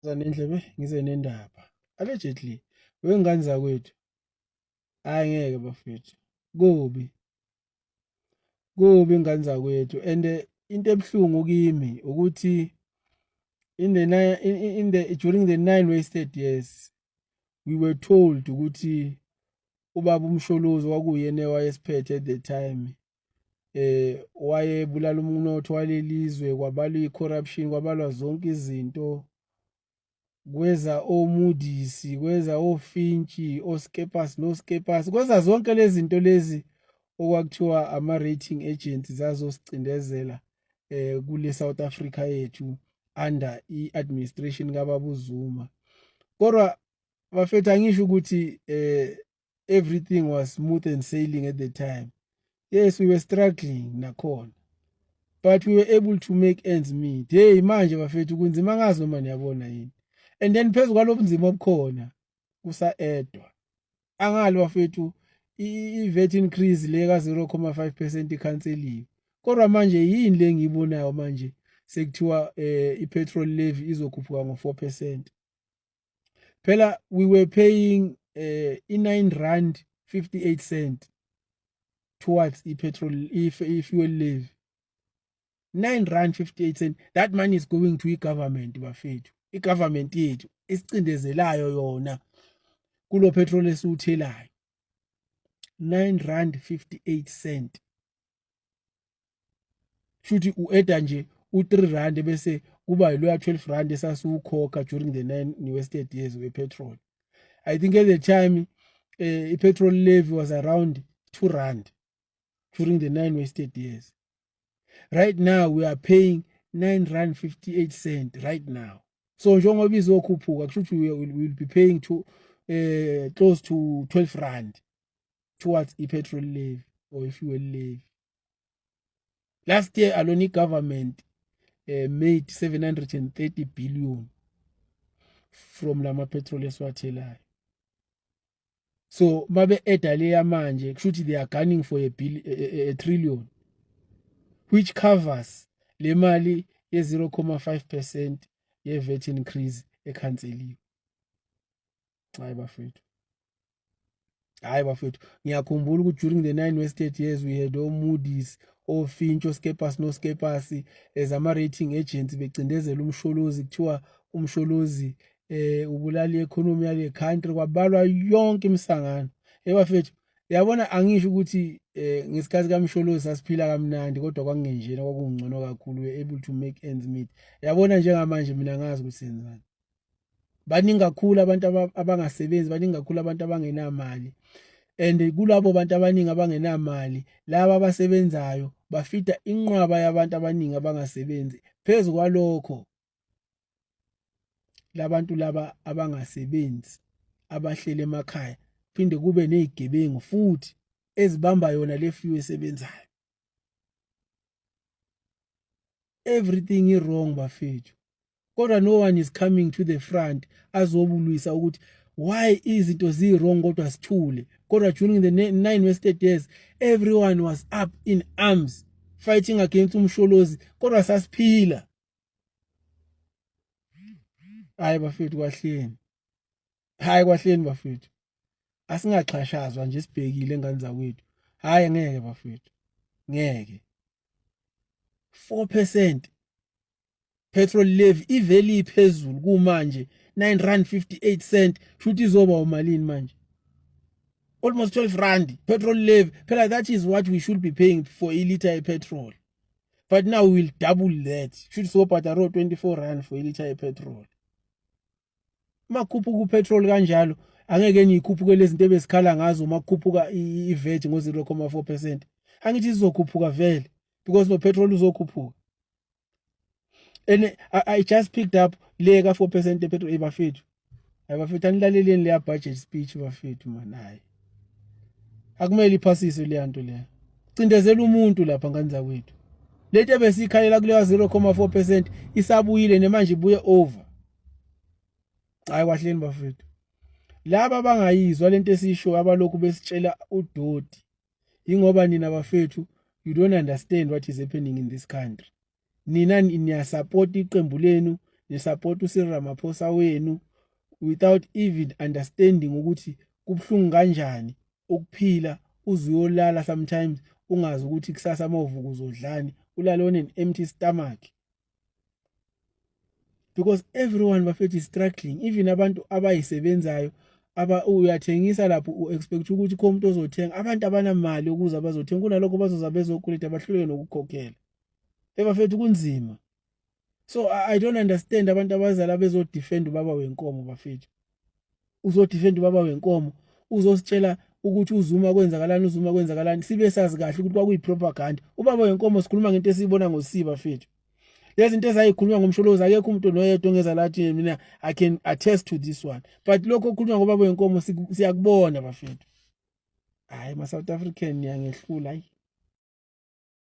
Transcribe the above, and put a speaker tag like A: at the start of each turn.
A: Zanendlebe ngize nendaba. Allegedly wengane zakwethu hayi ngeke bafethu. Kubi. Kubi ingane zakwethu and into ebuhlungu kimi ukuthi during the 9 wasted years we were told ukuthi ubaba uMsholozi kwakuyena wayesiphethe at the time wayebulala umnotho walelizwe kwabalwa icorruption kwabalwa zonke izinto kweza omudisi kweza ofintshi oskepas noskepas kweza zonke lezi zinto lezi okwakuthiwa ama-rating agencies azosicindezela kule South Africa yethu under i-administration kaBaba uZuma. Kodwa bafethu angisho ukuthi everything was smooth and sailing at the time. Yes, we were struggling nakhona, but we were able to make ends meet. Hey manje bafethu kunzima ngazi noma niyabona yini. And then phezu kwalobu nzima obukhona kusa-edwa angali bafethu i-VAT increase le ka 0.5% ikhanseliwe. Kodwa manje yini le ngiyibonayo manje sekuthiwa i-petrol levy izokhuphuka ngo-4%. Phela we were paying i-R9.58 towards i-petrol i-fuel levy. R9.58. That money is going to i-government bafethu. I-government yethu isicindezelayo yona kulo petrol esiwuthelayo. R9.58. Shuthi u-eda nje u-R3 bese kuba yiloya R12 esasiwukhokha during the 9 wasted years we-petrol. I think at the time i-petrol levy was around R2 during the 9 wasted years. Right now we are paying R9.58 right now. So njengoba izokhuphuka kusho we will be paying close to R12 towards i-petrol levy or i-fuel levy. Last year alone government made 730 billion from lama petrol esiwathelayo. So babe edale manje kushuthi they are gunning for a trillion, which covers le mali ye 0.5% ye VAT increase ekhanseliwe. Hayi bafethu ngiyakhumbula ukuthi during the 9 wasted years we had Moody's, Finch, Skepas no Skepas as ama-rating agents becindezela uMsholozi kuthiwa uMsholozi ubulala i-economy yale country kwabalwa yonke imisangano. Bafethu yabona angisho ukuthi ngesikhathi kaMsholozi sasiphila kamnandi kodwa kwakungenjena kwakungcono kakhulu, we able to make ends meet. Yabona njengamanje mina ngazi ukuthi senzani. Baningi kakhulu abantu abangasebenzi, baningi kakhulu abantu abangenamali. And kulabo bantu abaningi abangenamali laba abasebenzayo bafida inqwaba yabantu abaningi abangasebenzi. Phezu kwalokho labantu laba abangasebenzi abahlele emakhaya phinde kube nezigebengu futhi ezibamba yona le fiwe esebenzayo. Everything is wrong bafethu. Kodwa no one is coming to the front azobulisa ukuthi why izinto zi-wrong kodwa sithule. Kodwa during the 9 wasted years everyone was up in arms fighting against uMsholozi kodwa sasiphila. Hayi bafethu kwahleni. Hayi kwahleni bafethu. Asingaxhashazwa nje sibhekile engane zakwethu. Hayi ngeke bafethu. Ngeke. 4% petrol levy iveli iphezulu kumanje R9.58 shuthi izoba umalini manje. Almost R12 petrol levy. Phela that is what we should be paying for a liter of petrol. But now we'll double that. Shuthi sobhadala R24 for a liter of petrol. Makhuphuka upetrol kanjalo angeke niyikhuphuke lezi zinto ebesikhala ngazo makhuphuka i-VAT ngo 0.4%. Angithi izokhuphuka vele because no petrol uzokhuphuka. And I just picked up le ka 4% petrol bafethu. Bafethu anilaleleni le budget speech bafethu man hayi. Akumele iphasiswe le nto le. Cindezela umuntu lapha ngane zakwethu. Lethi ebesikhalela kuleya 0.4% isabuyile nemanje ibuye over. Hayi kwahleni bafethu. Laba bangayizwa lento esisho abalokhu besitshela udodi. Ingoba nina bafethu you don't understand what is happening in this country. Nina niya support iqembu lenu support uCyril Ramaphosa wenu without even understanding ukuthi kubhlungu kanjani ukuphila uzuyolala sometimes ungazi ukuthi kusasa mawuvuka uzodlani, ulale on an empty stomach. Because everyone bafethu is struggling, even abantu abayisebenzayo uyathengisa lapho u-expect ukuthi kho umuntu ozothenga, abantu abanamali ukuze bazothenga, kunalokho bazoza bezokweleta bahluleke nokukhokhela. Bafethu kunzima. So I don't understand abantu abazala bezodefend ubaba wenkomo bafethu. Uzodefend ubaba wenkomo, uzositshela ukuthi uZuma kwenzakalani, uZuma kwenzakalani, sibe sazi kahle ukuthi kwakuyipropaganda. Ubaba wenkomo sikhuluma ngento esiyibona ngosiba fethu. Lezi zinto ezayikhulunywa ngomsholozi akekho umuntu noyedwa ongeza lathi mina I can attest to this one. But lokho okukhulunywa ngobaba wenkomo siyakubona bafethu. Hayi ma South African niyangehlula hayi.